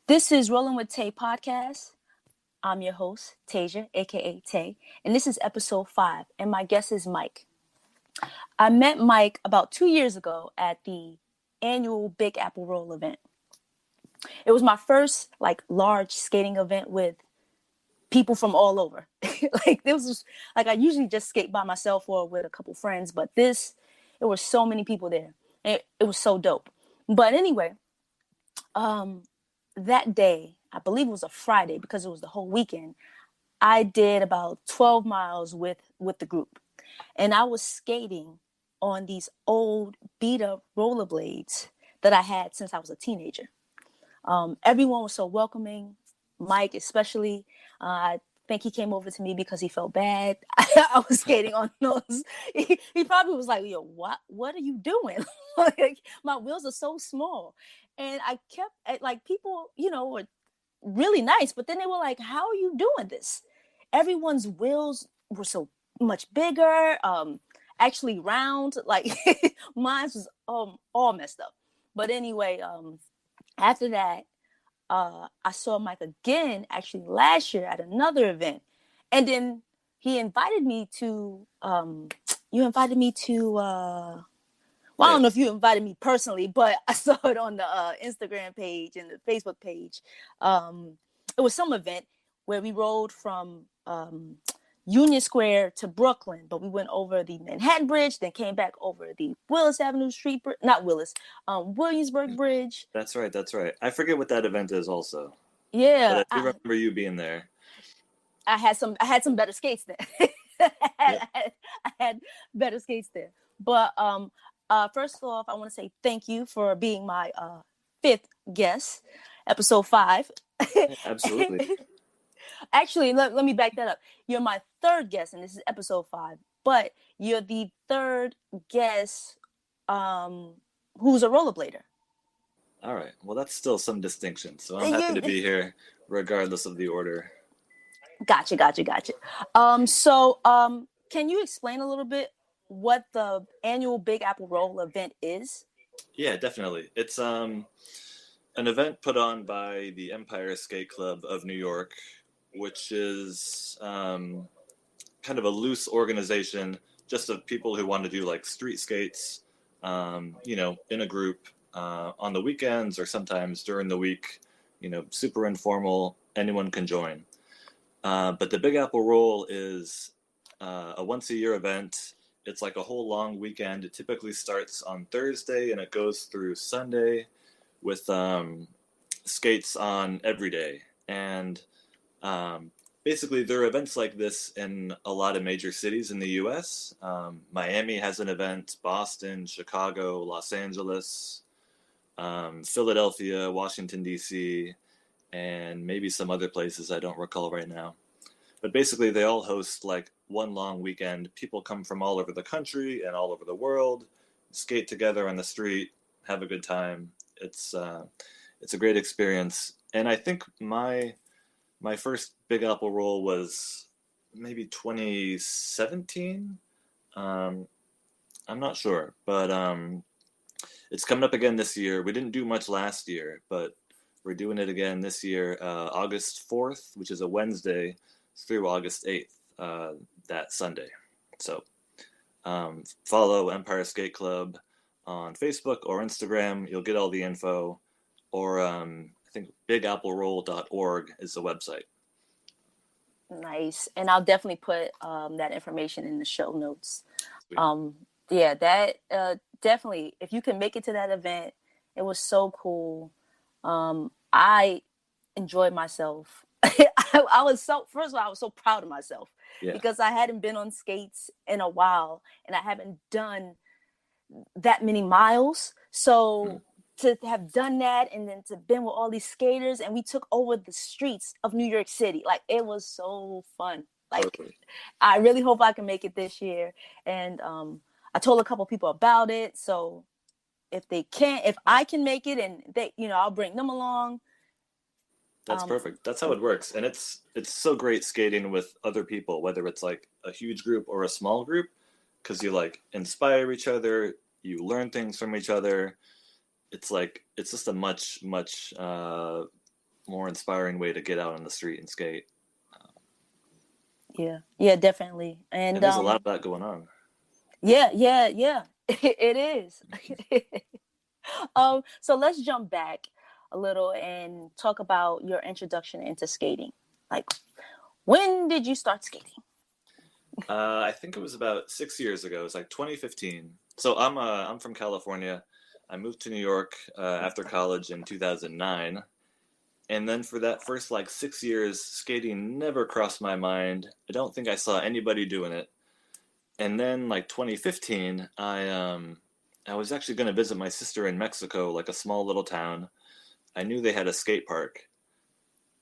This is Rolling with Tay podcast. I'm your host, Tasia, aka Tay, and this is episode 5. And my guest is Mike. I met Mike about 2 years ago at the annual Big Apple Roll event. It was my first large skating event with people from all over. This was I usually just skate by myself or with a couple friends, but it was so many people there. It was so dope. But anyway, that day, I believe it was a Friday because it was the whole weekend. I did about 12 miles with the group, and I was skating on these old beat up rollerblades that I had since I was a teenager. Everyone was so welcoming, Mike especially. I think he came over to me because he felt bad. I was skating on those. He probably was like, "Yo, what are you doing? My wheels are so small." And I kept people, were really nice, but then they were like, "How are you doing this?" Everyone's wheels were so much bigger, actually round. Like mine was all messed up. But anyway, after that, I saw Mike again actually last year at another event, and then he invited me to. You invited me to. Well, I Yeah, don't know if you invited me personally, but I saw it on the Instagram page and the Facebook page. It was some event where we rode from Union Square to Brooklyn, but we went over the Manhattan Bridge, then came back over the Willis Avenue Street, not Willis, Williamsburg Bridge. that's right. That's right. I forget what that event is also, but Yeah, I do remember you being there. I had some better skates there. I, Yep. had, I had better skates there. But first off, I want to say thank you for being my fifth guest, episode 5. Yeah, absolutely. Actually, let me back that up. You're my third guest, and this is episode 5. But you're the third guest who's a rollerblader. All right. Well, that's still some distinction. So I'm happy to You, be here, regardless of the order. gotcha. Can you explain a little bit what the annual Big Apple Roll event is? Yeah, definitely. It's an event put on by the Empire Skate Club of New York, which is kind of a loose organization just of people who want to do like street skates, in a group on the weekends or sometimes during the week. Super informal. Anyone can join. But the Big Apple Roll is a once a year event. It's like a whole long weekend. It typically starts on Thursday and it goes through Sunday with skates on every day. And basically, there are events like this in a lot of major cities in the US. Miami has an event, Boston, Chicago, Los Angeles, Philadelphia, Washington, D.C., and maybe some other places I don't recall right now. But basically, they all host like one long weekend. People come from all over the country and all over the world, skate together on the street, have a good time. It's a great experience, and I think my first Big Apple roll was maybe 2017. Um, I'm not sure, but it's coming up again this year. We didn't do much last year, but we're doing it again this year, August 4th, which is a Wednesday, through August 8th, that Sunday. So follow Empire Skate Club on Facebook or Instagram. You'll get all the info. Or I think bigappleroll.org is the website. Nice. And I'll definitely put that information in the show notes. Sweet. Um, yeah, that definitely, if you can make it to that event, it was so cool. I enjoyed myself. I was first of all, I was so proud of myself Yeah. because I hadn't been on skates in a while and I haven't done that many miles. Mm. So to have done that and then to been with all these skaters and we took over the streets of New York City, like it was so fun. Like Totally. I really hope I can make it this year. And I told a couple people about it. So if I can make it and they, I'll bring them along. That's perfect. That's how it works. And it's so great skating with other people, whether it's like a huge group or a small group, because you like inspire each other, you learn things from each other. It's just a much more inspiring way to get out on the street and skate. Yeah, definitely. And And there's a lot of that going on. yeah. It is. So let's jump back a little and talk about your introduction into skating. Like, when did you start skating? I think it was about 6 years ago. It was like 2015. So I'm from California. I moved to New York after college in 2009. And then for that first like 6 years, skating never crossed my mind. I don't think I saw anybody doing it. And then like 2015, I was actually going to visit my sister in Mexico, like a small little town. I knew they had a skate park,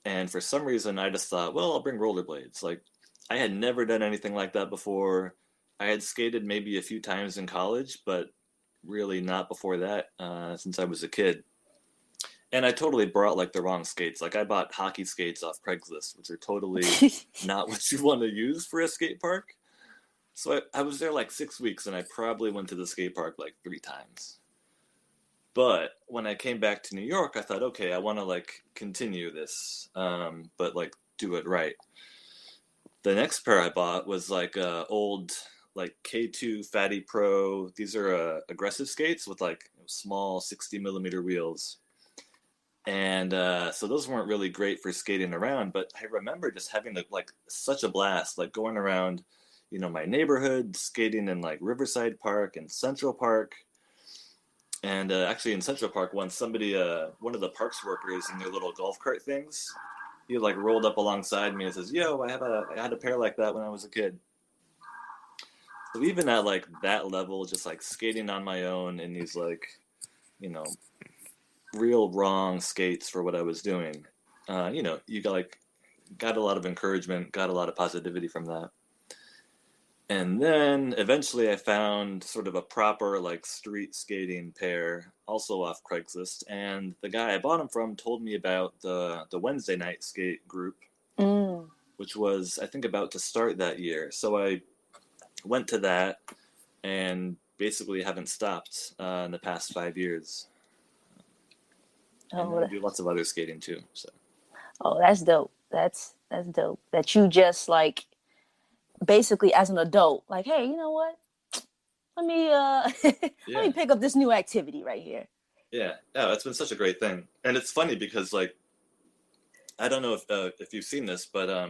and for some reason, I just thought, well, I'll bring rollerblades. Like, I had never done anything like that before. I had skated maybe a few times in college, but really not before that, since I was a kid. And I totally brought like the wrong skates. Like, I bought hockey skates off Craigslist, which are totally not what you want to use for a skate park. So I was there like 6 weeks, and I probably went to the skate park like 3 times. But when I came back to New York, I thought, okay, I want to like continue this, but like do it right. The next pair I bought was like old like K2 Fatty Pro. These are aggressive skates with like small 60 millimeter wheels. And so those weren't really great for skating around, but I remember just having like such a blast, like going around, my neighborhood, skating in like Riverside Park and Central Park. And actually, in Central Park, once somebody, one of the parks workers in their little golf cart things, he like rolled up alongside me and says, "Yo, I had a pair like that when I was a kid." So even at like that level, just like skating on my own in these like, you know, real wrong skates for what I was doing, you got a lot of encouragement, got a lot of positivity from that. And then eventually I found sort of a proper like street skating pair also off Craigslist. And the guy I bought them from told me about the Wednesday night skate group, Mm. which was I think about to start that year. So I went to that and basically haven't stopped in the past 5 years. And now I Oh, do lots of other skating too. So that's dope. That's dope. That you just like basically as an adult, like, hey, you know what? Let me let yeah, me pick up this new activity right here. yeah, yeah. It's been such a great thing, and it's funny because like I don't know if you've seen this, but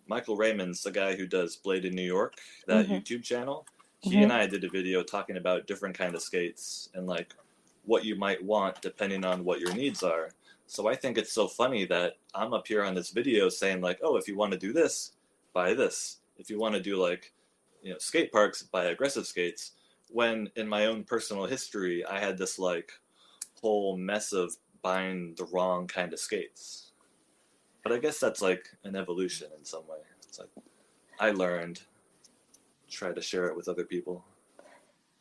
Michael Raymond's the guy who does Blade in New York, that Mm-hmm. YouTube channel. He and Mm-hmm. I did a video talking about different kind of skates and like what you might want depending on what your needs are. So I think it's so funny that I'm up here on this video saying like, oh, if you want to do this, buy this. If you want to do like, skate parks, buy aggressive skates. When in my own personal history, I had this like whole mess of buying the wrong kind of skates. But I guess that's like an evolution in some way. It's like I learned, try to share it with other people.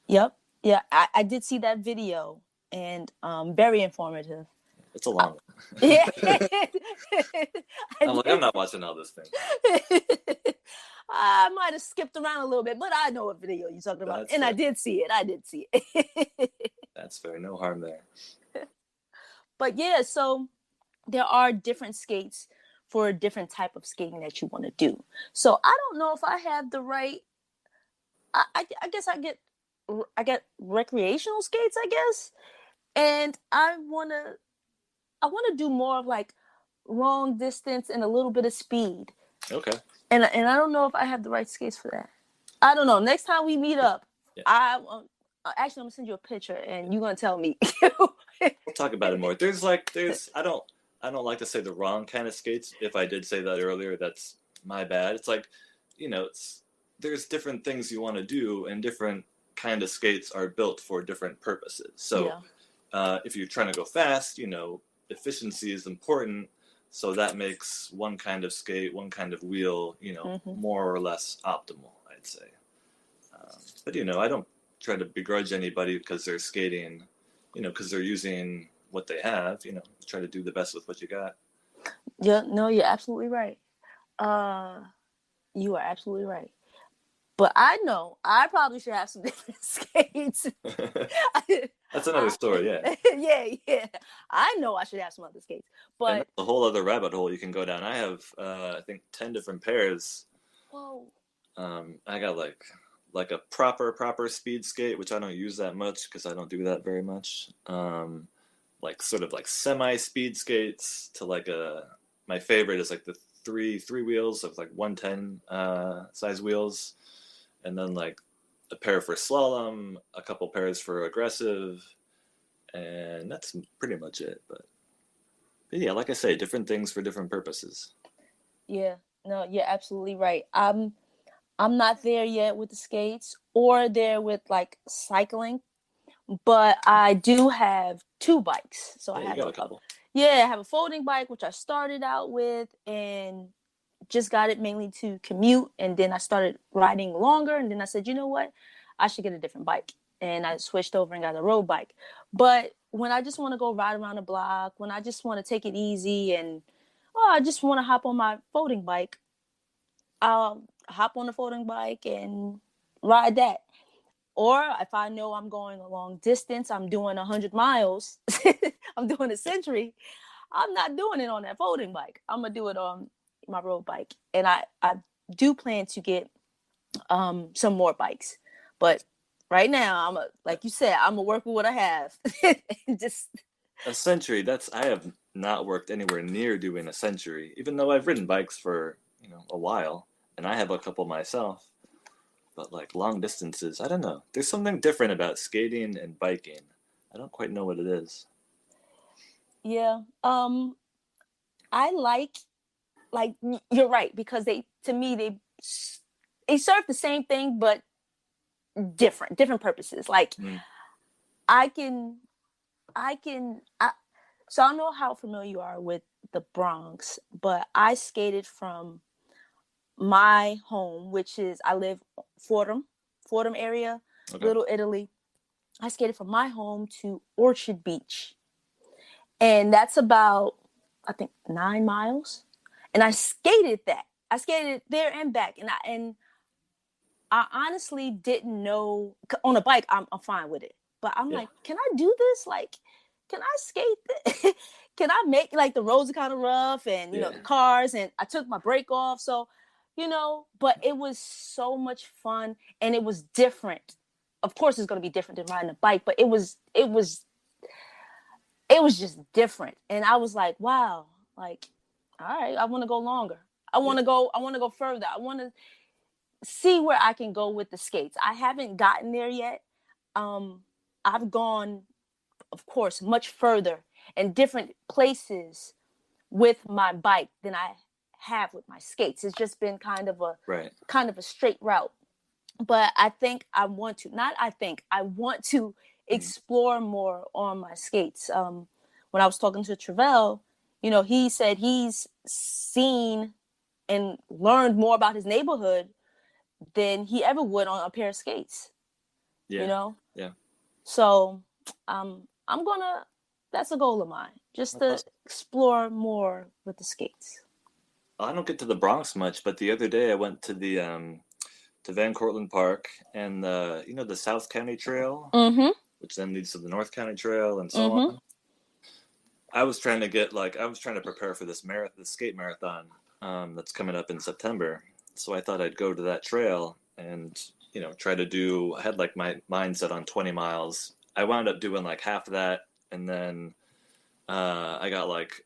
Yep. Yeah, I did see that video and very informative. It's a long Yeah. one. I I'm like, I'm did. not watching all this thing. I might have skipped around a little bit, but I know what video you're talking about. That's And fair. I did see it. I did see it. That's fair. No harm there. But yeah, so there are different skates for a different type of skating that you want to do. So I don't know if I have the right. I guess I get recreational skates. I guess, and I wanna do more of like long distance and a little bit of speed. Okay. And I don't know if I have the right skates for that. I don't know. Next time we meet up, Yeah. Actually I'm gonna send you a picture and you're gonna tell me. We'll talk about it more. There's I don't like to say the wrong kind of skates. If I did say that earlier, that's my bad. It's like, there's different things you want to do, and different kind of skates are built for different purposes. So if you're trying to go fast, efficiency is important. So that makes one kind of skate, one kind of wheel, Mm-hmm. more or less optimal, I'd say. But I don't try to begrudge anybody because they're skating, because they're using what they have. Try to do the best with what you got. Yeah, no, you're absolutely right. Uh, you are absolutely right. But I know I probably should have some different skates. That's another story, yeah. Yeah. I know I should have some other skates, And but that's a whole other rabbit hole you can go down. I have, I think, 10 different pairs. whoa. I got like a proper speed skate, which I don't use that much because I don't do that very much. Like sort of like semi speed skates to like a my favorite is like the three wheels of like 110 size wheels, and then like a pair for slalom, a couple pairs for aggressive, and that's pretty much it. But yeah, like I say, different things for different purposes. Yeah, no, you're absolutely right. I'm not there yet with the skates or there with like cycling, but I do have two bikes. So I Yeah, you have got a couple. yeah, I have a folding bike which I started out with and just got it mainly to commute, and then I started riding longer, and then I said, you know what, I should get a different bike, and I switched over and got a road bike. But when I just want to go ride around the block, when I just want to take it easy, and oh, I just want to hop on my folding bike, I'll hop on the folding bike and ride that. Or if I know I'm going a long distance, I'm doing 100 miles, I'm doing a century, I'm not doing it on that folding bike. I'm going to do it on my road bike. And I do plan to get some more bikes. But right now, like you said, I'm going to work with what I have. Just, A century, that's I have not worked anywhere near doing a century, even though I've ridden bikes for, a while, and I have a couple myself. But like long distances, I don't know. There's something different about skating and biking. I don't quite know what it is. yeah. I like you're right, because to me they serve the same thing but different purposes. Like Mm, I can I can I, so I don't know how familiar you are with the Bronx, but I skated from my home, which is I live Fordham area, okay. Little Italy. I skated from my home to Orchard Beach, and that's about, I think, 9 miles. And I skated that. I skated there and back, and I honestly didn't know. On a bike, I'm fine with it, but I'm Yeah. like, can I do this? Like, can I skate this? Can I make, like, the roads are kind of rough, and Yeah. the cars, and I took my brake off, so but it was so much fun, and it was different. Of course, it's going to be different than riding a bike, but it was just different, and I was like, wow, like, all right, I want to go longer. Yeah. I want to go further. I want to see where I can go with the skates. I haven't gotten there yet. Um, I've gone, of course, much further in different places with my bike than I have with my skates. It's just been Right. kind of a straight route. But I think I want to, not I think, I want to Mm, explore more on my skates. When I was talking to Travell, he said he's seen and learned more about his neighborhood than he ever would on a pair of skates, you yeah. know? Yeah. So I'm gonna, that's a goal of mine, just That's to awesome. explore more with the skates. I don't get to the Bronx much, but the other day I went to Van Cortlandt Park and the South County Trail, Mm-hmm. which then leads to the North County Trail and so Mm-hmm. on. I was trying to prepare for this skate marathon that's coming up in September. So I thought I'd go to that trail and try to do. I had like my mindset on 20 miles. I wound up doing like half of that, and then I got like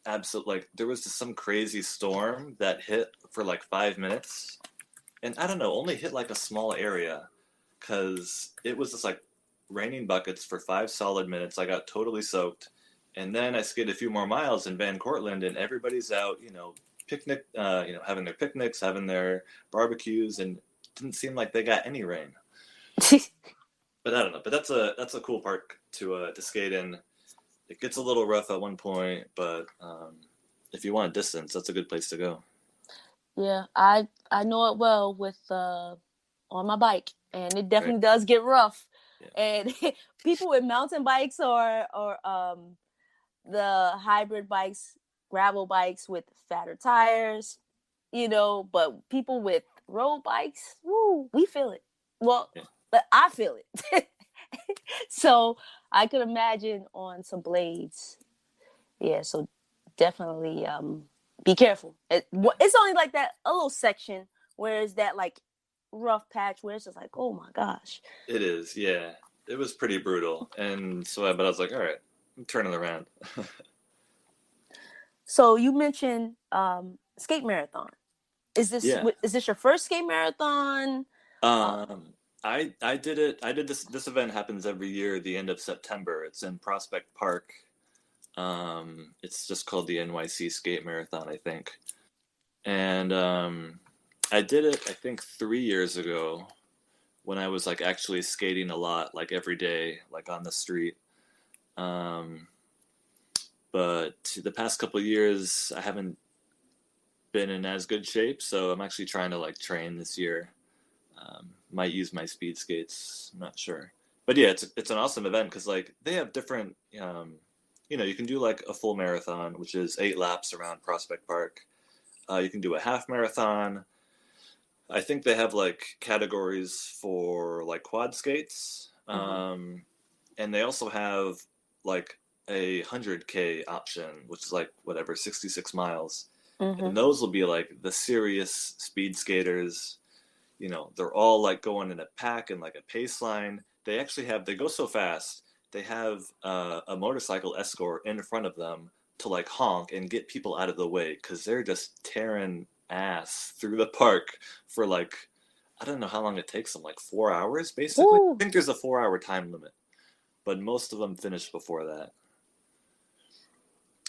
absolute like there was just some crazy storm that hit for like 5 minutes, and I don't know, only hit like a small area because it was just like raining buckets for 5 solid minutes. I got totally soaked, and then I skated a few more miles in Van Cortlandt, and everybody's out, having their picnics, having their barbecues, and it didn't seem like they got any rain. But I don't know. But that's a cool park to skate in. It gets a little rough at one point, but if you want distance, that's a good place to go. Yeah, I know it well with on my bike, and it Right? definitely does get rough. Yeah. And people with mountain bikes or the hybrid bikes, gravel bikes with fatter tires, but people with road bikes, woo, we feel it. Well, Yeah. but I feel it. So I could imagine on some blades. Yeah, so definitely be careful. It's only like that a little section where it's that like rough patch where it's just like, oh my gosh. It is, yeah. It was pretty brutal. And so, but I was like, all right, I'm turning around. So you mentioned skate marathon. Yeah. Is this your first skate marathon? Um, Um, I did it. I did this event happens every year, the end of September. It's in Prospect Park. It's just called the NYC Skate Marathon, I think. And I did it, I think, 3 years ago when I was like actually skating a lot, like every day, like on the street. Um, but the past couple of years, I haven't been in as good shape, so I'm actually trying to like train this year. Might use my speed skates. I'm not sure, but yeah, it's an awesome event because like they have different. You can do like a full marathon, which is 8 laps around Prospect Park. You can do a half marathon. I think they have like categories for like quad skates, mm-hmm, and they also have like a 100K option, which is like whatever 66 miles, mm-hmm. and those will be like the serious speed skaters. They're all like going in a pack and like a pace line. They go so fast, they have a motorcycle escort in front of them to like honk and get people out of the way because they're just tearing ass through the park for like, I don't know how long it takes them, like 4 hours basically. I Woo! think there's a 4 hour time limit, but most of them finish before that.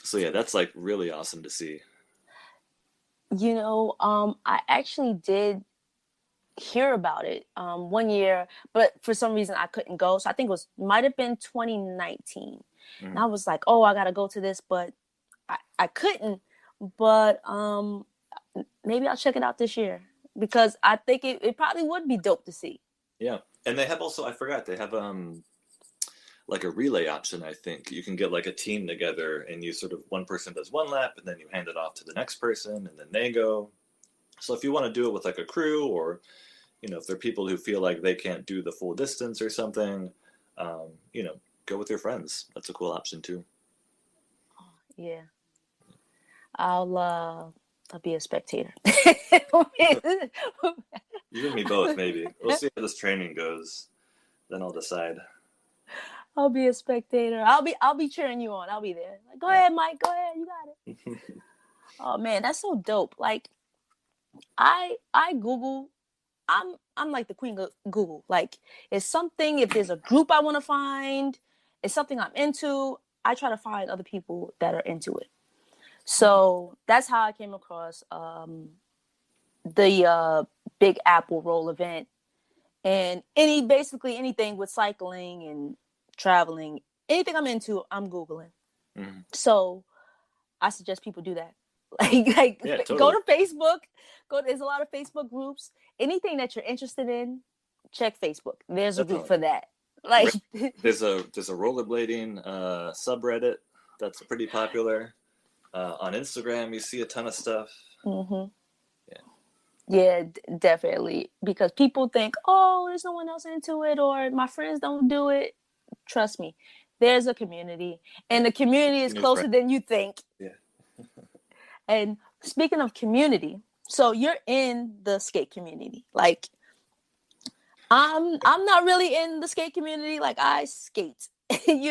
So yeah, that's like really awesome to see. I actually did hear about it one year, but for some reason I couldn't go. So I think it might have been 2019. And Mm. I was like, oh, I gotta go to this, but I couldn't. But maybe I'll check it out this year because I think it probably would be dope to see. Yeah, and they have also, I forgot, they have like a relay option. I think you can get like a team together and you sort of one person does 1 lap and then you hand it off to the next person and then they go. So if you want to do it with like a crew, or if there are people who feel like they can't do the full distance or something, um, you know go with your friends. That's a cool option too. Yeah, I'll uh I'll be a spectator. You and me both, maybe. We'll see how this training goes, then I'll decide. I'll be a spectator. I'll be cheering you on. I'll be there. Like, go Yeah. ahead, Mike. Go ahead. You got it. Oh man, that's so dope. Like I Google. I'm like the queen of Google. Like it's something. If there's a group I want to find, it's something I'm into. I try to find other people that are into it. So that's how I came across the Big Apple Roll event, and basically anything with cycling and traveling, anything I'm into, I'm Googling. Mhm. So I suggest people do that. Like Yeah, go totally. to Facebook. There's a lot of Facebook groups. Anything that you're interested in, check Facebook. There's a group Definitely. for that. Like, There's a rollerblading subreddit that's pretty popular. On Instagram, you see a ton of stuff. mm-hmm. Yeah. Yeah, definitely. Because people think, oh, there's no one else into it, or my friends don't do it. Trust me, there's a community, and Yeah. the community is New friend. closer than you think. Yeah. And speaking of community, so you're in the skate community. Like I'm not really in the skate community. Like I skate, and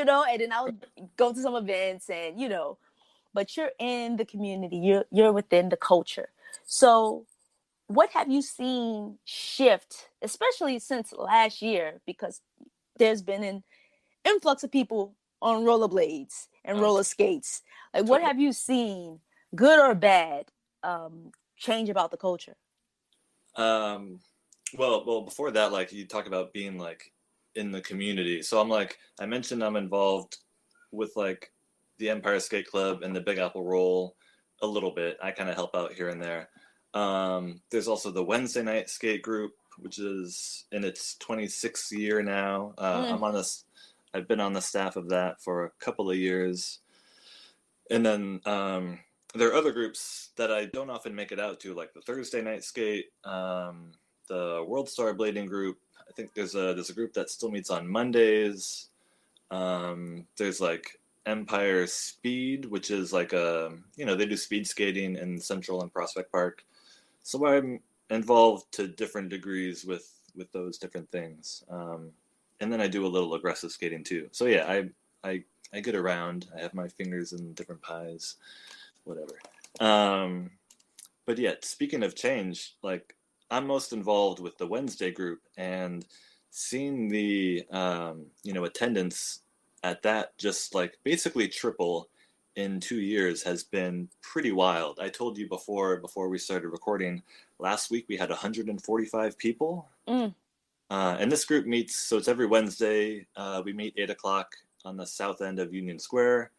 then I'll go to some events and but you're in the community. You're within the culture. So what have you seen shift, especially since last year? Because there's been an influx of people on rollerblades and Oh, roller skates. Like, what totally. have you seen, good or bad, change about the culture? Um, well, before that, like you talk about being like in the community. So I mentioned I'm involved with like the Empire Skate Club and the Big Apple Roll a little bit. I kind of help out here and there. There's also the Wednesday Night Skate Group, which is in its 26th year now. Mm, I've been on the staff of that for a couple of years. And then there are other groups that I don't often make it out to, like the Thursday Night Skate, the World Star Blading Group, I think there's a group that still meets on Mondays. There's like Empire Speed, which is like they do speed skating in Central and Prospect Park. So I'm involved to different degrees with those different things. And then I do a little aggressive skating too. So yeah, I get around. I have my fingers in different pies, whatever. But yeah, speaking of change, like I'm most involved with the Wednesday group, and seeing the attendance at that just like basically triple in 2 years has been pretty wild. I told you before we started recording, last week we had 145 people. And this group meets, so it's every Wednesday. We meet 8 o'clock on the south end of Union Square.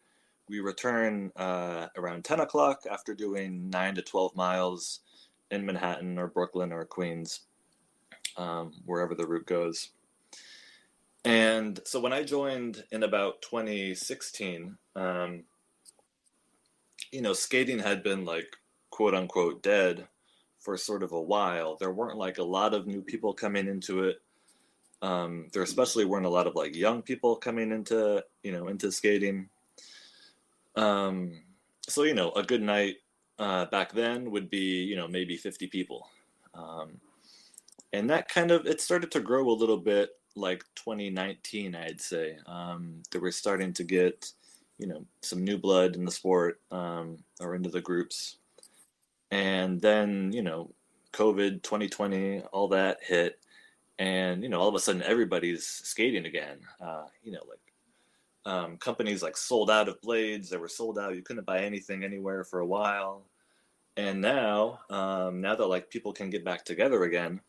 We return around 10 o'clock after doing 9 to 12 miles in Manhattan or Brooklyn or Queens, wherever the route goes. And so when I joined in about 2016, skating had been like quote unquote dead for sort of a while. There weren't like a lot of new people coming into it. There especially weren't a lot of like young people coming into skating. So a good night back then would be maybe 50 people. And that it started to grow a little bit like 2019, I'd say. They were starting to get some new blood in the sport, or into the groups. And then COVID 2020, all that hit, and all of a sudden everybody's skating again. Companies like sold out of blades. They were sold out. You couldn't buy anything anywhere for a while. And now that like people can get back together again,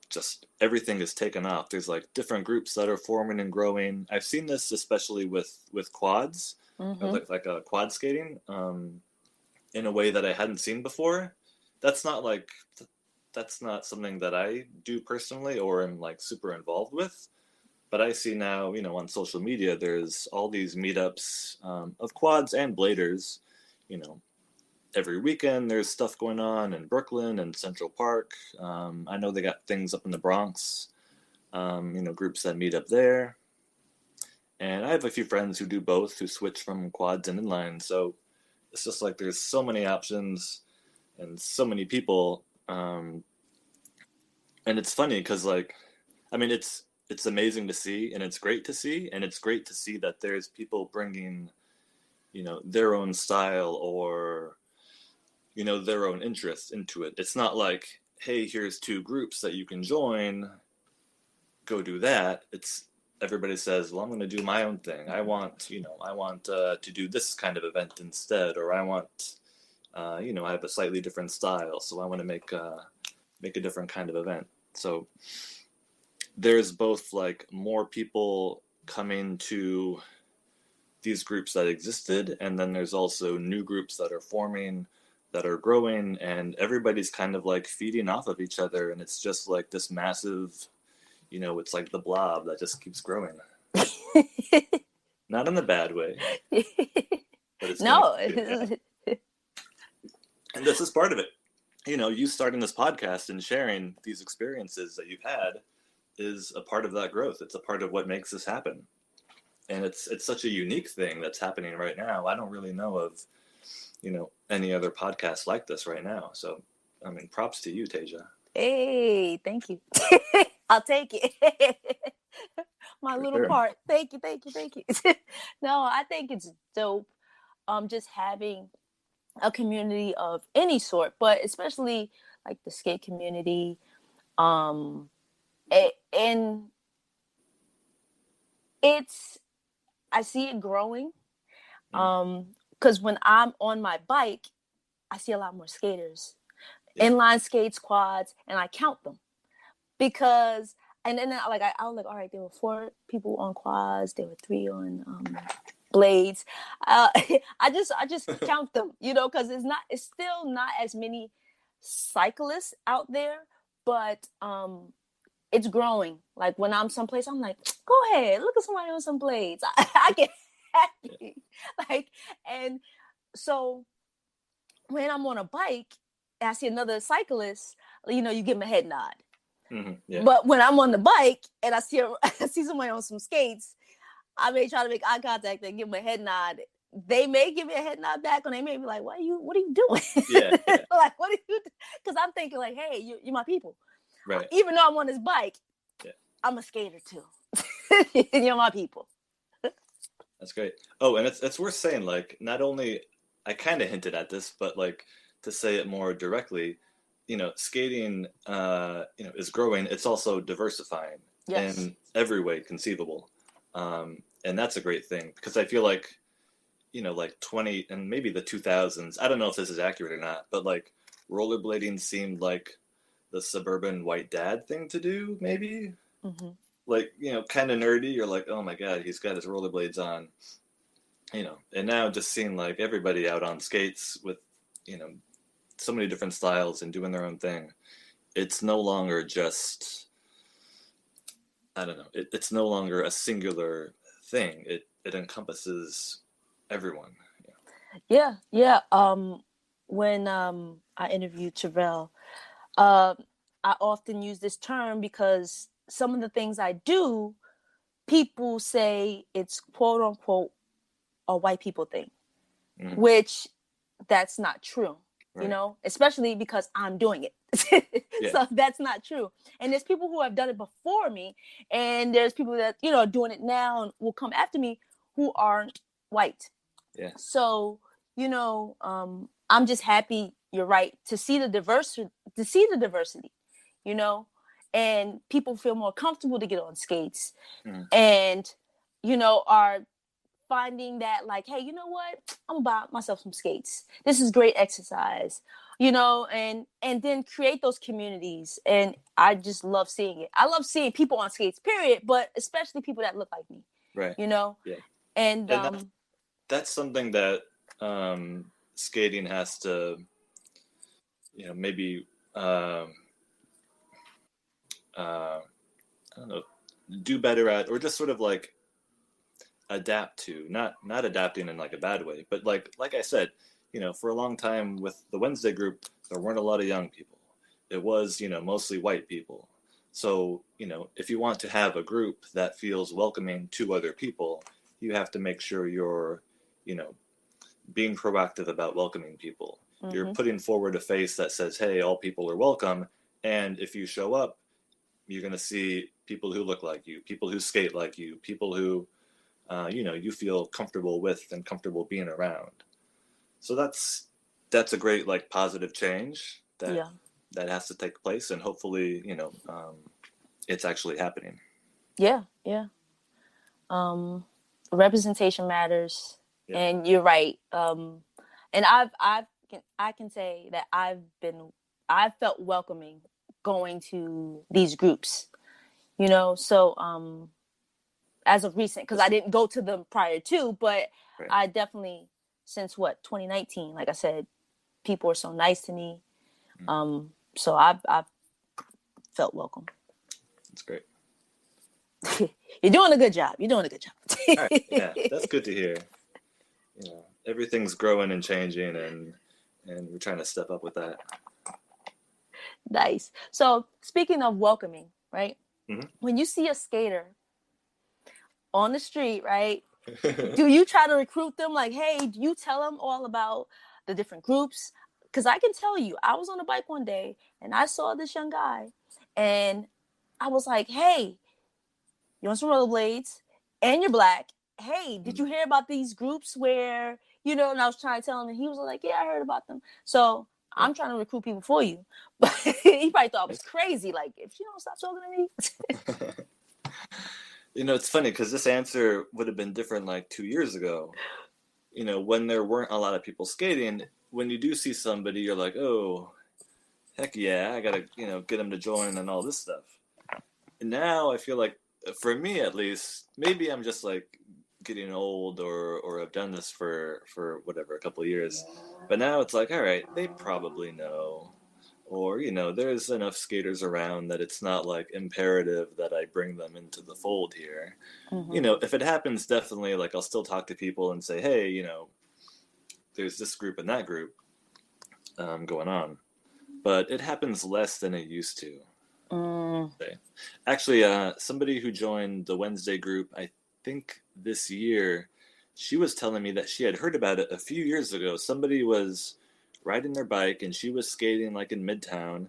just everything is taken off. There's like different groups that are forming and growing. I've seen this especially with quads, like quad skating, in a way that I hadn't seen before. That's not something that I do personally or am like super involved with. But I see now, on social media, there's all these meetups of quads and bladers. Every weekend there's stuff going on in Brooklyn and Central Park. I know they got things up in the Bronx, groups that meet up there. And I have a few friends who do both, who switch from quads and inline. So it's just like there's so many options and so many people. And it's funny because it's amazing to see, and it's great to see, and it's great to see that there's people bringing, their own style or, their own interests into it. It's not like, hey, here's 2 groups that you can join, go do that. It's everybody says, well, I'm going to do my own thing. I want to do this kind of event instead, or I want, I have a slightly different style, so I want to make a different kind of event. So there's both like more people coming to these groups that existed, and then there's also new groups that are forming, that are growing, and everybody's kind of like feeding off of each other, and it's just like this massive, it's like the blob that just keeps growing. Not in the bad way, but it's no. And this is part of it. You starting this podcast and sharing these experiences that you've had is a part of that growth. It's a part of what makes this happen. And it's such a unique thing that's happening right now. I don't really know of, any other podcast like this right now. So, props to you, Tasia. Hey, thank you. I'll take it. My For little sure. part. Thank you. No, I think it's dope. Just having a community of any sort, but especially like the skate community. And I see it growing. Because when I'm on my bike, I see a lot more skaters, inline skates, quads, and I count them because. And then I was like, all right, there were 4 people on quads, there were 3 on blades. I just count them, because it's still not as many cyclists out there, but it's growing. Like when I'm someplace, I'm like, go ahead, look at somebody on some blades. I get happy. And so when I'm on a bike and I see another cyclist, you give them a head nod. Yeah. But when I'm on the bike and I see I see somebody on some skates, I may try to make eye contact and give them a head nod. They may give me a head nod back, or they may be like, what are you doing? Yeah. Yeah. Like, what are you doing? Because I'm thinking like, hey, you're my people. Right. Even though I'm on this bike, Yeah. I'm a skater too. You're my people. That's great. Oh, and it's worth saying, like, not only I kind of hinted at this, but like to say it more directly, skating, is growing. It's also diversifying Yes. in every way conceivable, and that's a great thing because I feel like, like 20 and maybe the 2000s. I don't know if this is accurate or not, but like rollerblading seemed like the suburban white dad thing to do, maybe. Mm-hmm. Like, kind of nerdy. You're like, oh my God, he's got his rollerblades on, and now just seeing like everybody out on skates with, you know, so many different styles and doing their own thing. It's no longer just, I don't know, it's no longer a singular thing. It encompasses everyone. Yeah, yeah. When I interviewed Terrell, uh, I often use this term because some of the things I do, people say it's quote unquote a white people thing, Mm-hmm. which that's not true, Right. especially because I'm doing it. Yeah. So that's not true. And there's people who have done it before me, and there's people that, are doing it now and will come after me who aren't white. Yeah. So, I'm just happy, you're right, to see the diversity, you know, and people feel more comfortable to get on skates, Mm-hmm. and, are finding that like, hey, you know what? I'm gonna buy myself some skates. This is great exercise, and then create those communities. And I just love seeing it. I love seeing people on skates, period, but especially people that look like me, Right. you know? Yeah. And And that's something that, skating has to, maybe, I don't know, do better at, or just sort of like adapt to, not adapting in like a bad way, but like I said, for a long time with the Wednesday group, there weren't a lot of young people. It was, mostly white people. So, if you want to have a group that feels welcoming to other people, you have to make sure you're, you know, being proactive about welcoming people. You're mm-hmm. putting forward a face that says, hey, all people are welcome. And if you show up, you're going to see people who look like you, people who skate like you, people who, you feel comfortable with and comfortable being around. So that's a great like positive change that Yeah. that has to take place, and hopefully, it's actually happening. Yeah. Yeah. um Representation matters. Yeah. And you're right. And I can say that I've felt welcoming going to these groups, so as of recent, because I didn't go to them prior to, but Right. I definitely, since 2019, like I said, people are so nice to me. So I've felt welcome. That's great. You're doing a good job. You're doing a good All right. Yeah, job. that's good to hear. Everything's growing and changing, and we're trying to step up with that. Nice. So speaking of welcoming, right? Mm-hmm. When you see a skater on the street, right? Do you try to recruit them? Like, hey, do you tell them all about the different groups? Because I can tell you, I was on a bike one day and I saw this young guy, and I was like, hey, you want some rollerblades and you're black. Hey, did you hear about these groups where, and I was trying to tell him, and he was like, yeah, I heard about them. So Yeah. I'm trying to recruit people for you. But he probably thought I was crazy. Like, if you don't stop talking to me. It's funny because this answer would have been different like 2 years ago. When there weren't a lot of people skating, when you do see somebody, you're like, oh, heck yeah, I gotta, get them to join and all this stuff. And now I feel like, for me at least, maybe I'm just like getting old, or I've done this for whatever, a couple of years. But now it's like, all right, they probably know. Or, there's enough skaters around that it's not like imperative that I bring them into the fold here. Mm-hmm. If it happens, definitely, like, I'll still talk to people and say, hey, there's this group and that group going on. But it happens less than it used to. Mm. Actually, somebody who joined the Wednesday group, I think this year, she was telling me that she had heard about it a few years ago. Somebody was riding their bike and she was skating like in Midtown,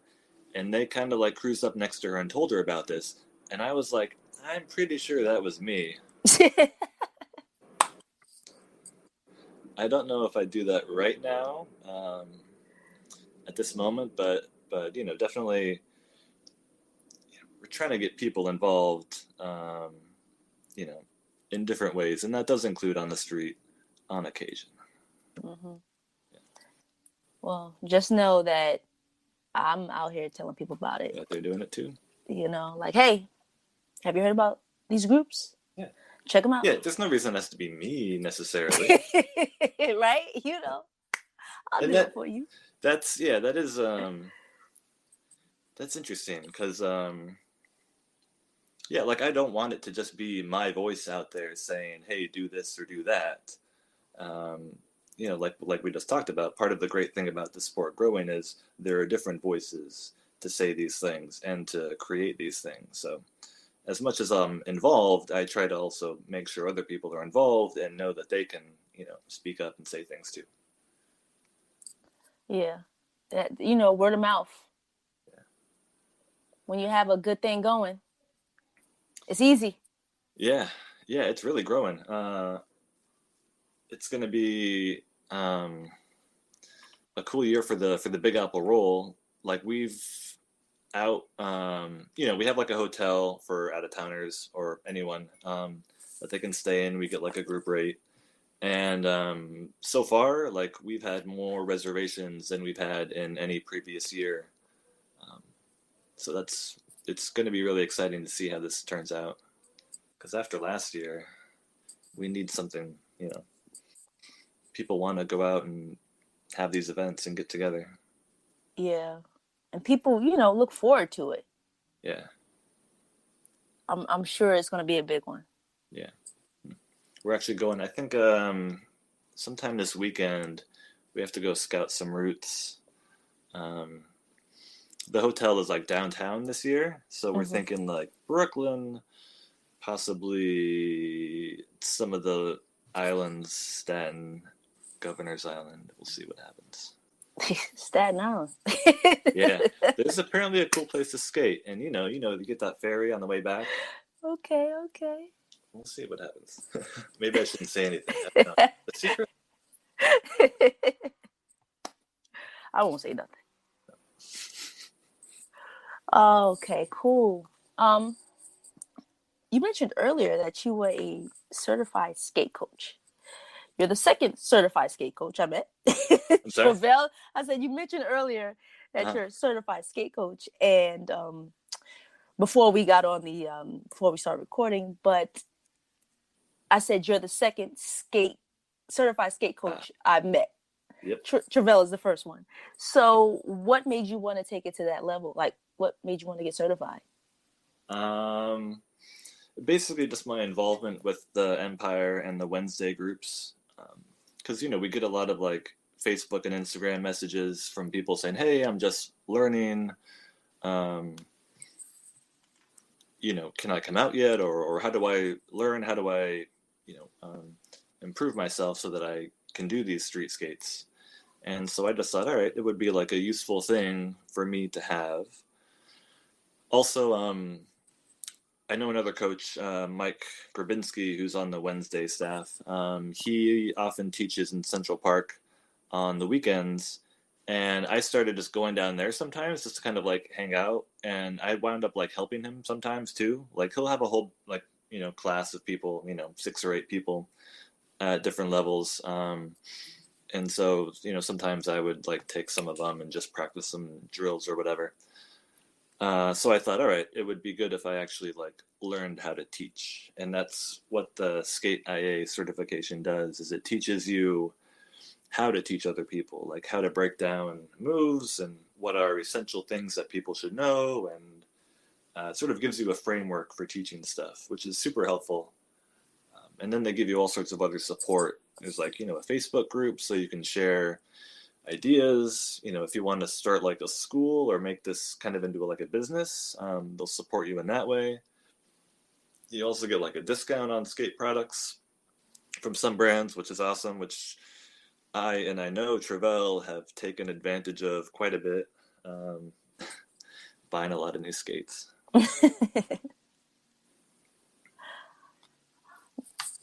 and they kind of like cruised up next to her and told her about this. And I was like, I'm pretty sure that was me. I don't know if I do that right now, at this moment, but definitely we're trying to get people involved, you know, in different ways, and that does include on the street on occasion. Hmm. Well, just know that I'm out here telling people about it. Yeah, they're doing it too. Like, hey, have you heard about these groups? Yeah, Check them out. yeah. There's no reason it has to be me necessarily, Right? I'll and do it for you. that's yeah, that's interesting because yeah, like I don't want it to just be my voice out there saying, "Hey, do this or do that." Um, like we just talked about, part of the great thing about the sport growing is there are different voices to say these things and to create these things. So as much as I'm involved, I try to also make sure other people are involved and know that they can, speak up and say things too. Yeah. Word of mouth. When you have a good thing going, it's easy. Yeah, yeah, it's really growing. It's going to be a cool year for the Big Apple roll. Like we've out, we have like a hotel for out of towners or anyone that they can stay in. We get like a group rate. And so far, like we've had more reservations than we've had in any previous year. Um, so it's going to be really exciting to see how this turns out. Because after last year, we need something. People want to go out and have these events and get together. Yeah. And people, look forward to it. Yeah, I'm sure it's going to be a big one. yeah. We're actually going. I think sometime this weekend we have to go scout some routes. Um, the hotel is like downtown this year, so we're Hmm. thinking like Brooklyn, possibly some of the islands, Staten, Governor's Island. We'll see what happens. Staten Island. Yeah, there's apparently a cool place to skate, and you get that ferry on the way back. Okay, okay. We'll see what happens. Maybe I shouldn't say anything. I don't know. The secret. I won't say nothing. Okay, cool. Um, you mentioned earlier that you were a certified skate coach. You're the second certified skate coach I met. I'm sorry. Chevelle, I said you mentioned earlier that Uh-huh. you're a certified skate coach, and before we got on before we started recording, but I said you're the second certified skate Ah, coach I've met. yep. Travell is the first one. So, what made you want to take it to that level? Like, what made you want to get certified? Um, Basically just my involvement with the Empire and the Wednesday groups. Because, we get a lot of like Facebook and Instagram messages from people saying, hey, I'm just learning. Um, can I come out yet? Or how do I learn? How do I, you know, um, improve myself so that I can do these street skates? And so I just thought, all right, it would be like a useful thing for me to have. Also, I know another coach, Mike Grabinski, who's on the Wednesday staff. He often teaches in Central Park on the weekends, and I started just going down there sometimes just to kind of like hang out. And I wound up like helping him sometimes too. Like he'll have a whole like class of people, 6 or 8 people at different levels. And so sometimes I would like take some of them and just practice some drills or whatever. So I thought, all right, it would be good if I actually like learned how to teach, and that's what the Skate IA certification does. Is it teaches you how to teach other people, like how to break down moves and what are essential things that people should know, and it sort of gives you a framework for teaching stuff, which is super helpful. And then they give you all sorts of other support. There's like a Facebook group so you can share ideas. If you want to start like a school or make this kind of into like a business, they'll support you in that way. You also get like a discount on skate products from some brands, which is awesome, which I know Travell have taken advantage of quite a bit, um, buying a lot of new skates.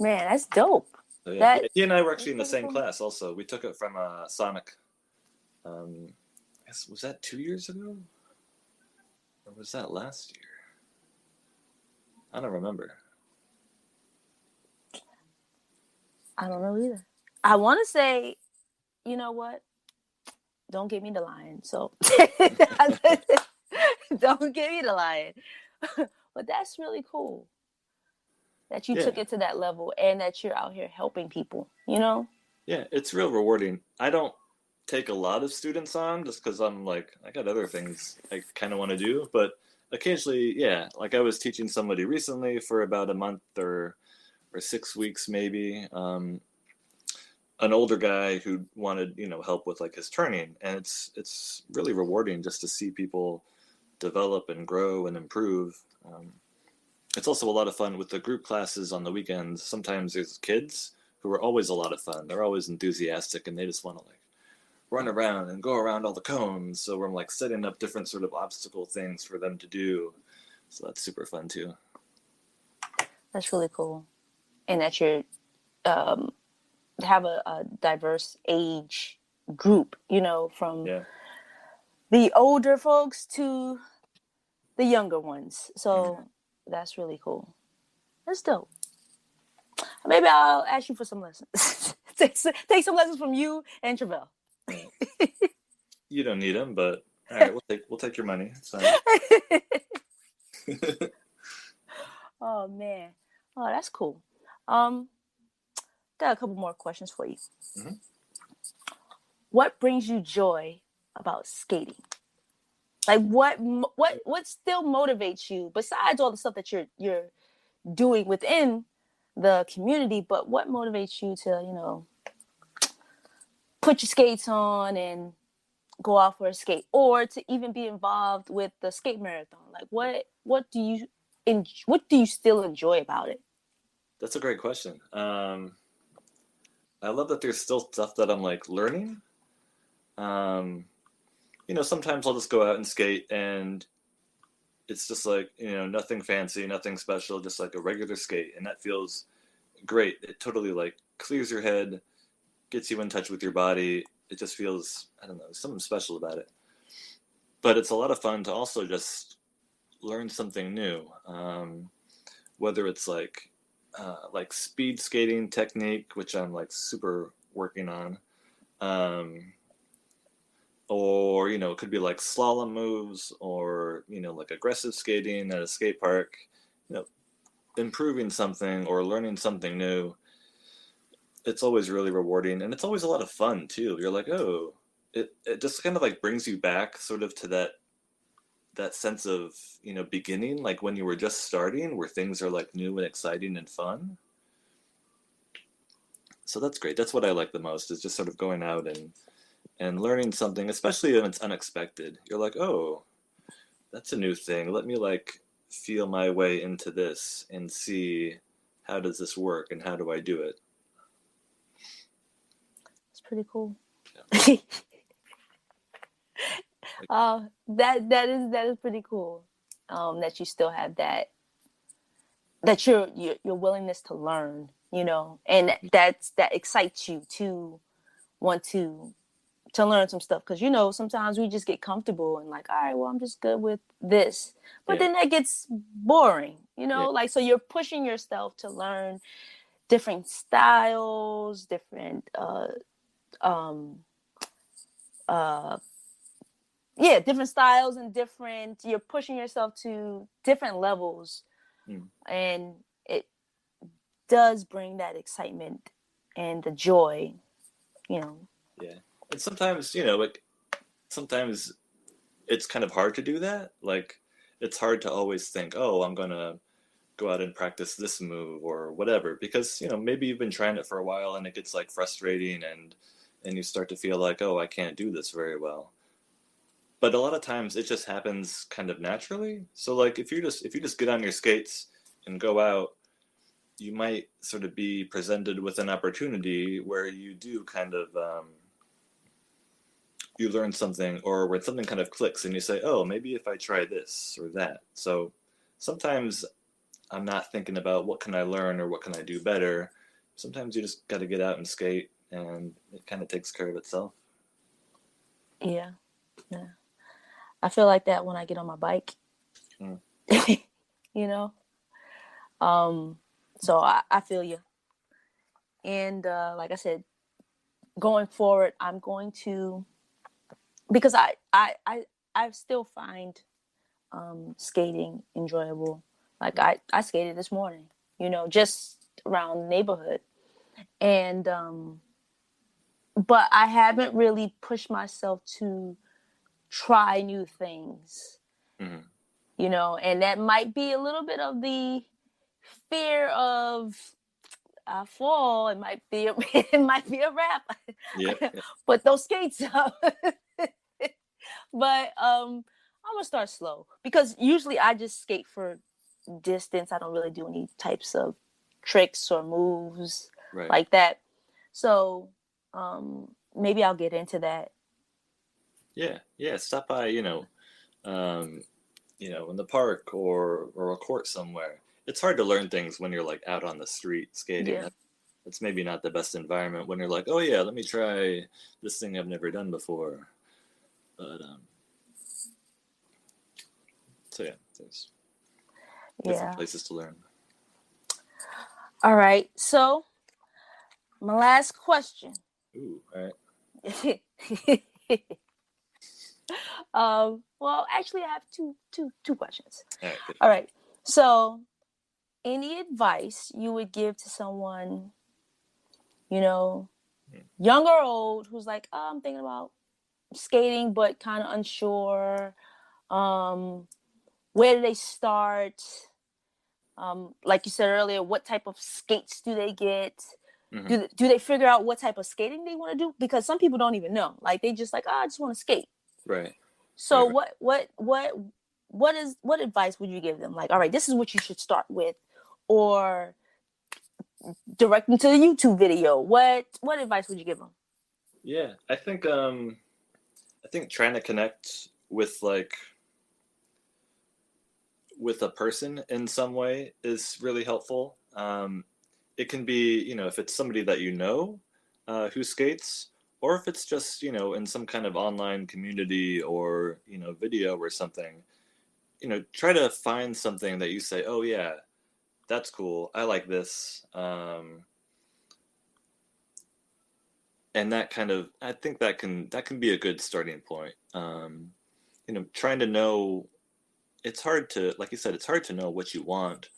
Man, that's dope. So yeah, That yeah, he and I were actually that's in the really same cool. class. Also, we took it from Sonic. I guess was that 2 years ago, or was that last year? I don't remember. I don't know either. I want to say, you know what? Don't give me the lion. So don't give me the lion. But that's really cool that you Yeah, took it to that level and that you're out here helping people, you know? yeah, it's real rewarding. I don't take a lot of students on just because I'm like I got other things I kind of want to do, but occasionally, yeah, like I was teaching somebody recently for about a month or 6 weeks maybe. An older guy who wanted help with like his turning, and it's really rewarding just to see people develop and grow and improve. It's also a lot of fun with the group classes on the weekends. Sometimes there's kids who are always a lot of fun. They're always enthusiastic and they just want to like run around and go around all the cones. So we're like setting up different sort of obstacle things for them to do. So that's super fun too. That's really cool. And that you're um, have a diverse age group, you know, from Yeah. the older folks to the younger ones. Mm-hmm. So that's really cool. That's dope. Maybe I'll ask you for some lessons. Take some lessons from you and Travell. Yeah. You don't need them, but all right, we'll take your money. It's fine. Oh man. Oh, that's cool. Um, got a couple more questions for you. Mm-hmm. What brings you joy about skating? Like what still motivates you besides all the stuff that you're doing within the community, but what motivates you to, put your skates on and go out for a skate or to even be involved with the skate marathon? Like what do you still enjoy about it? That's a great question. I love that there's still stuff that I'm like learning. Um, Sometimes I'll just go out and skate and it's just like, nothing fancy, nothing special, just like a regular skate. And that feels great. It totally like clears your head, gets you in touch with your body. It just feels, I don't know, something special about it. But it's a lot of fun to also just learn something new. Whether it's like speed skating technique, which I'm like super working on. Um, or it could be like slalom moves or like aggressive skating at a skate park, you know improving something or learning something new. It's always really rewarding and it's always a lot of fun too. You're like, oh, it just kind of like brings you back sort of to that sense of beginning, like when you were just starting, where things are like new and exciting and fun. So that's great. That's what I like the most, is just sort of going out and learning something, especially when it's unexpected. You're like, oh, that's a new thing. Let me like feel my way into this and see how does this work and how do I do it. It's pretty cool. Yeah. That is pretty cool. That you still have that your willingness to learn, and that excites you to want to learn some stuff, because sometimes we just get comfortable and like, all right, well, I'm just good with this, but Yeah. then that gets boring, Yeah. like, so you're pushing yourself to learn different styles, different um uh yeah, different styles, and you're pushing yourself to different levels, Mm. and it does bring that excitement and the joy, you know. Yeah. And sometimes, like sometimes it's kind of hard to do that. Like it's hard to always think, oh, I'm gonna go out and practice this move or whatever, because maybe you've been trying it for a while and it gets like frustrating and and you start to feel like, oh, I can't do this very well. But a lot of times it just happens kind of naturally. So like if you just get on your skates and go out, you might sort of be presented with an opportunity where you do kind of you learn something, or when something kind of clicks and you say, oh, maybe if I try this or that. So sometimes I'm not thinking about what can I learn or what can I do better. Sometimes you just got to get out and skate, and it kind of takes care of itself. Yeah. Yeah. I feel like that when I get on my bike. Mm. You know? So I feel you. And like I said, going forward, I'm going to, because I still find skating enjoyable. Like I skated this morning, just around the neighborhood. And but I haven't really pushed myself to try new things, Mm-hmm. And that might be a little bit of the fear of I fall. It might be it might be a Yep. wrap. Put those skates up. But I'm gonna start slow, because usually I just skate for distance. I don't really do any types of tricks or moves Right. like that. So maybe I'll get into that. Yeah. Yeah. Stop by, um, in the park or a court somewhere. It's hard to learn things when you're like out on the street skating. Yeah. That's maybe not the best environment when you're like, oh yeah, let me try this thing I've never done before. But so yeah, there's different Yeah. places to learn. All right. So my last question. Ooh, all right. Well, actually, I have two questions. All right, good. All right. So, any advice you would give to someone, young or old, who's like, oh, I'm thinking about skating, but kind of unsure. Where do they start? Like you said earlier, what type of skates do they get? Mm-hmm. Do they figure out what type of skating they want to do? Because some people don't even know. Like they just like, oh, I just want to skate. Right. So Right. what advice would you give them? Like, all right, this is what you should start with, or direct them to the YouTube video. What advice would you give them? Yeah, I think trying to connect with with a person in some way is really helpful. It can be, if it's somebody that who skates, or if it's just, in some kind of online community or, video or something, try to find something that you say, oh, yeah, that's cool. I like this. And that kind of, I think that can be a good starting point. Trying to know, it's hard to, like you said, it's hard to know what you want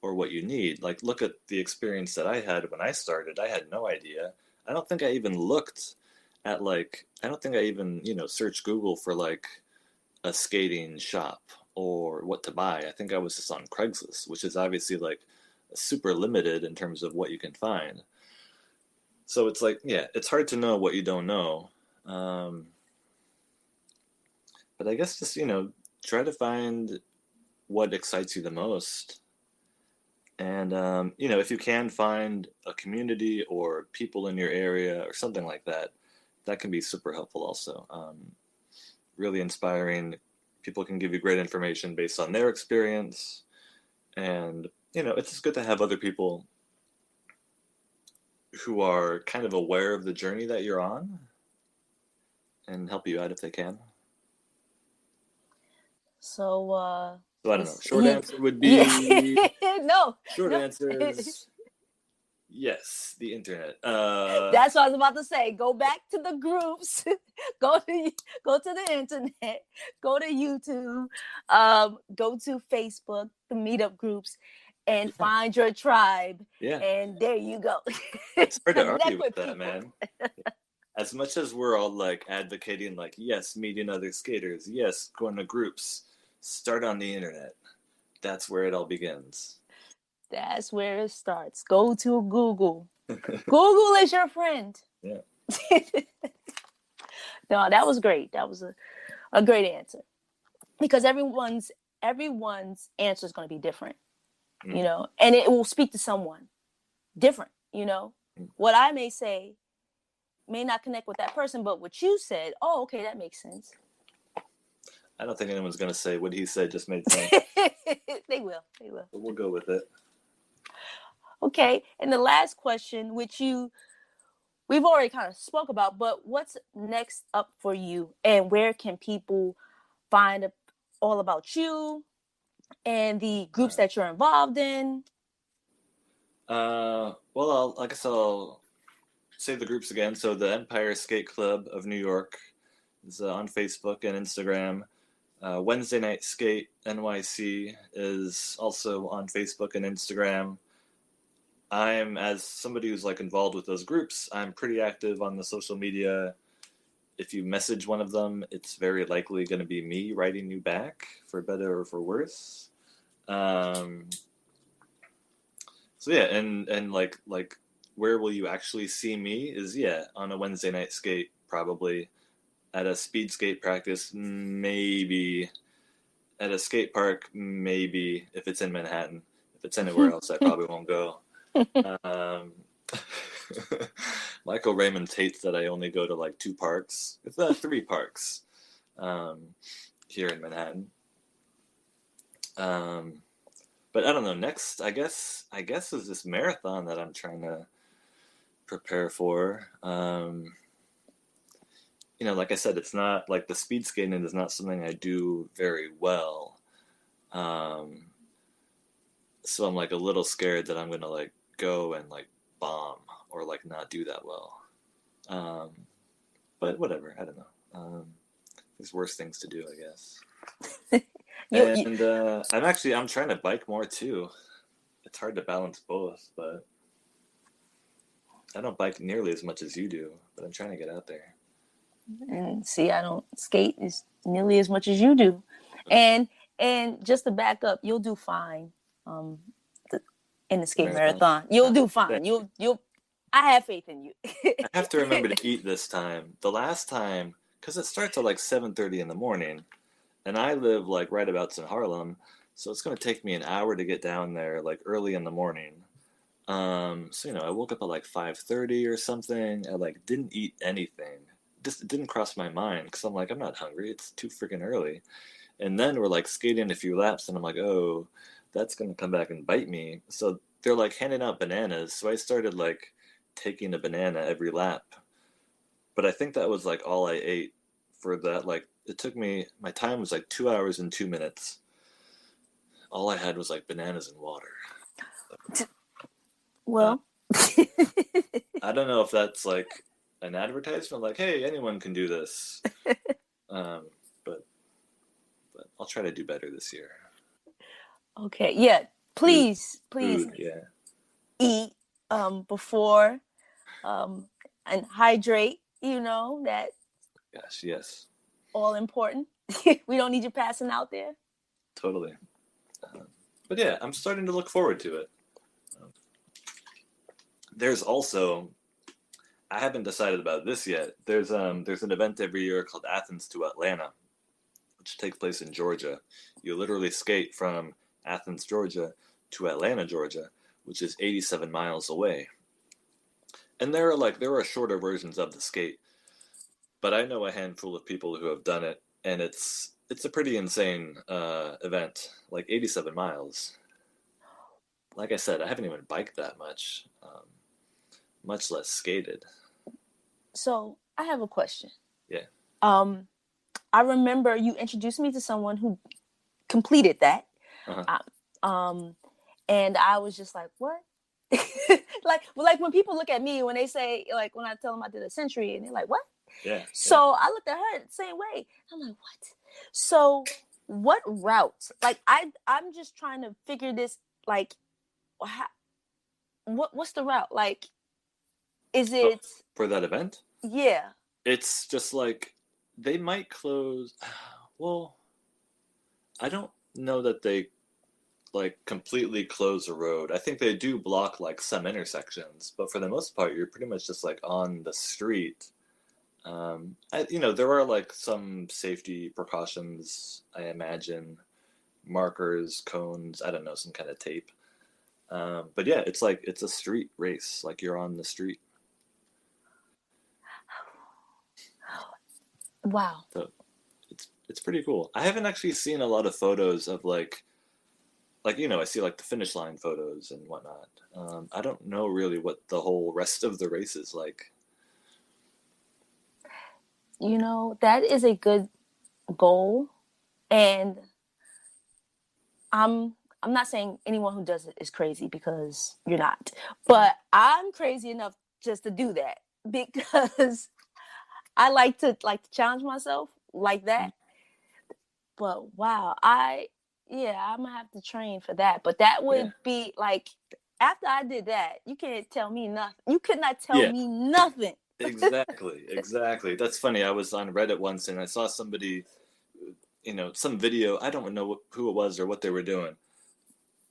or what you need. Like, look at the experience that I had when I started. I had no idea. I don't think I even looked at I don't think I even, searched Google for like a skating shop or what to buy. I think I was just on Craigslist, which is obviously like super limited in terms of what you can find. So it's like, yeah, it's hard to know what you don't know. Um, but I guess just, try to find what excites you the most. And, if you can find a community or people in your area or something like that, that can be super helpful also. Really inspiring. People can give you great information based on their experience. And, it's just good to have other people who are kind of aware of the journey that you're on and help you out if they can. So So I don't know. this Short answer would yeah. be No, short no. answer is yes, the internet. That's what I was about to say. Go back to the groups. Go to the internet. Go to YouTube. Go to Facebook, the meetup groups, and find your tribe. Yeah, And there you go. it's hard to argue Connect with with that, people. man. As much as we're all like advocating, like, yes, meeting other skaters, yes, going to groups, start on the internet. That's where it all begins. That's where it starts. Go to Google. Google is your friend. Yeah. No, that was great. That was a great answer. Because everyone's answer is going to be different, you know, and it will speak to someone different, you know. What I may say may not connect with that person, but what you said, oh, okay, that makes sense. I don't think anyone's going to say what he said just made sense. They will. They will. But we'll go with it. Okay. And the last question, which we've already kind of spoke about, but what's next up for you, and where can people find all about you and the groups that you're involved in? Well, I guess I'll say the groups again. So the Empire Skate Club of New York is on Facebook and Instagram. Wednesday Night Skate NYC is also on Facebook and Instagram. I'm, as somebody who's like involved with those groups, I'm pretty active on the social media. If you message one of them, it's very likely going to be me writing you back, for better or for worse. So yeah, and like where will you actually see me is on a Wednesday night skate, probably at a speed skate practice, maybe at a skate park, maybe if it's in Manhattan. If it's anywhere else, I probably won't go. Michael Raymond Tate said I only go to like 2 parks. It's 3 parks here in Manhattan. But I don't know. Next, I guess is this marathon that I'm trying to prepare for. You know, like I said, it's not like the speed skating is not something I do very well. So I'm like a little scared that I'm gonna like go and like bomb or like not do that well. But whatever, I don't know. There's worse things to do, I guess. And I'm trying to bike more too. It's hard to balance both, but I don't bike nearly as much as you do, but I'm trying to get out there. And see, I don't skate as nearly as much as you do. And just to back up, you'll do fine in the skate marathon. You'll do fine. You'll I have faith in you. I have to remember to eat this time. The last time, because it starts at like 7:30 in the morning, and I live like right about in Harlem, so it's going to take me an hour to get down there like early in the morning. So you know, I woke up at like 5:30 or something. I like didn't eat anything. Just it didn't cross my mind because I'm like, I'm not hungry. It's too freaking early. And then we're like skating a few laps, and I'm like, oh, that's going to come back and bite me. So they're like handing out bananas. So I started like taking a banana every lap. But I think that was like all I ate for that. Like it took me, my time was like 2 hours and 2 minutes. All I had was like bananas and water. Well, I don't know if that's like an advertisement, like, hey, anyone can do this. But I'll try to do better this year. Okay. Yeah. Please Food, yeah. eat before and hydrate. You know that. Yes. All important. We don't need you passing out there. Totally. But yeah, I'm starting to look forward to it. There's also, I haven't decided about this yet. There's an event every year called Athens to Atlanta, which takes place in Georgia. You literally skate from Athens, Georgia to Atlanta, Georgia, which is 87 miles away. And there are shorter versions of the skate, but I know a handful of people who have done it, and it's a pretty insane event, like 87 miles. Like I said, I haven't even biked that much, much less skated. So I have a question. Yeah. I remember you introduced me to someone who completed that. Uh-huh. And I was just like, what? like when people look at me, when they say, like, when I tell them I did a century, and they're like, what? Yeah. So I looked at her the same way. I'm like, what? So what route? Like, I'm just trying to figure this, like, what's the route? Like, is it for that event? Yeah. It's just like they might close. Well, I don't know that they like completely close a road. I think they do block like some intersections, but for the most part, you're pretty much just like on the street. There are like some safety precautions, I imagine, markers, cones, I don't know, some kind of tape. But yeah, it's like it's a street race, like you're on the street. Wow. So it's pretty cool. I haven't actually seen a lot of photos of I see like the finish line photos and whatnot. I don't know really what the whole rest of the race is like. That is a good goal, and I'm not saying anyone who does it is crazy, because you're not. But I'm crazy enough just to do that, because I like to challenge myself like that. But wow, I'm gonna have to train for that. But that Yeah. would be like, after I did that, you can't tell me nothing. You could not tell Yeah, me nothing. exactly. Exactly. That's funny. I was on Reddit once and I saw somebody, some video. I don't know who it was or what they were doing.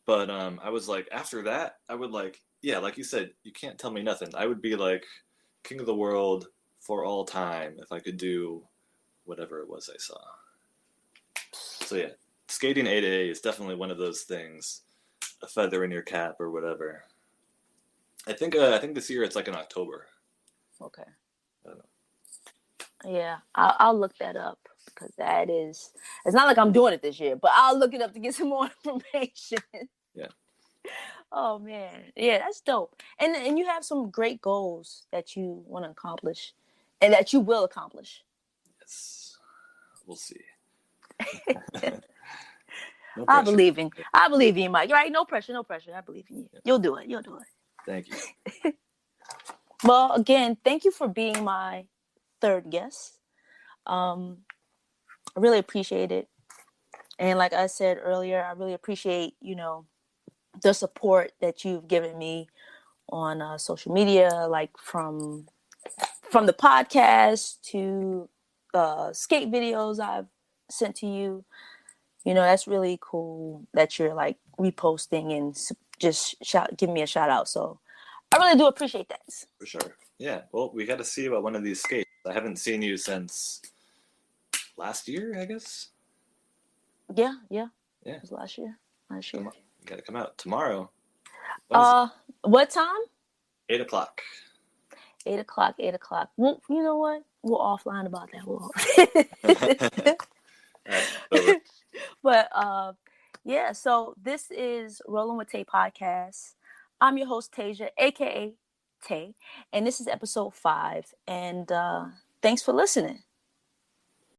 But I was like, after that, I would like, yeah, like you said, you can't tell me nothing. I would be like king of the world for all time if I could do whatever it was I saw. So yeah, skating 8A is definitely one of those things, a feather in your cap or whatever. I think this year it's like in October. Okay. I don't know. Yeah, I'll look that up, because that is. It's not like I'm doing it this year, but I'll look it up to get some more information. Yeah. Oh man, yeah, that's dope. And you have some great goals that you want to accomplish, and that you will accomplish. Yes. We'll see. No I pressure. believe in. I believe in you, Mike. Right? No pressure. No pressure. I believe in you. Yeah. You'll do it. You'll do it. Thank you. Well, again, thank you for being my third guest. I really appreciate it. And like I said earlier, I really appreciate, the support that you've given me on social media, like from the podcast to skate videos I've sent to you. That's really cool that you're like reposting and just give me a shout out. So I really do appreciate that. For sure. Yeah. Well, we got to see about one of these skates. I haven't seen you since last year, I guess. Yeah, yeah. Yeah. It was last year. Last Come year. on. You got to come out tomorrow. Wednesday, What time? 8 o'clock. 8 o'clock. 8 o'clock. Well, you know what? We'll offline about that. All right. Over. But yeah. So this is Rolling with Tay podcast. I'm your host Tasia, aka Tay, and this is episode 5. And thanks for listening.